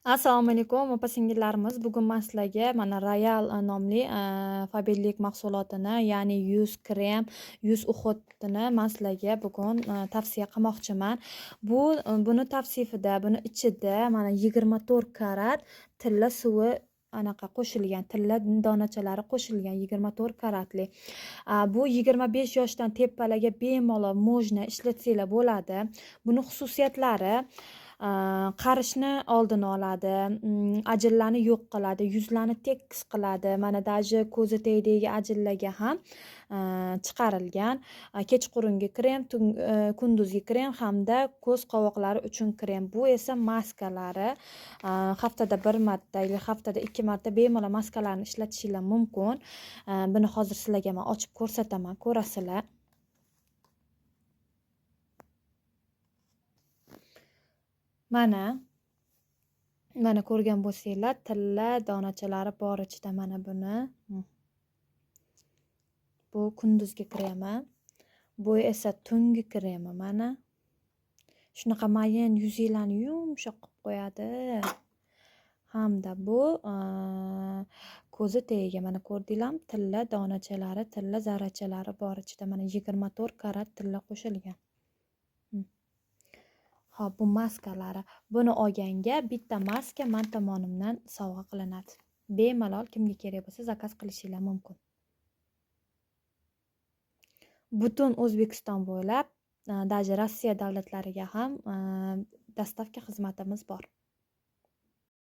Assalomu alaykum opa-singillarimiz. Bugun men sizlarga mana Royal nomli Faberlic mahsulotini, ya'ni yuz krem, yuz uxotini men sizlarga bugun tavsiya qilmoqchiman. Buni tavsifida, buni ichida mana 24 karat tilla suvi anaqa qo'shilgan, tilla donachalari qo'shilgan 24 karatli. Bu 25 yoshdan tepalarga bemalol можно ishlatsanglar bo'ladi. Buni xususiyatlari qarishni oldini oladi, ajinlarni yo'q qiladi, yuzlarni tekis qiladi. Mana даже ko'zi tegidagi ajinlarga ham chiqarilgan. Kechqurungi krem, kunduzgi krem hamda ko'z qovoqlari uchun krem. Bu esa maskalari. Haftada 1 marta yoki haftada 2 marta bemalol maskalarni ishlatishingiz mumkin. Buni hozir sizlarga men ochib ko'rsataman, ko'rasizlar. Mana ko'rgan bo'lsanglar, tilla donachalari bor ichida mana buni. Bu kunduzgi kremi, bu esa tungi kremi mana. Shunaqa mayin yuzinglarni yumshoq qilib qo'yadi. Hamda bu ko'zi tagiga mana ko'rdinglarmi? Tilla donachalari, tilla zarrachalari bor ichida. Mana 24 karat tilla qo'shilgan. Xo'p, bu maskalari. Buni olganga bitta maska men tomonimdan sovg'a qilinadi. Bemalol kimga kerak bo'lsa zakaz qilishingiz mumkin. Butun O'zbekiston bo'ylab, даже Rossiya davlatlariga ham dostavka xizmatimiz bor.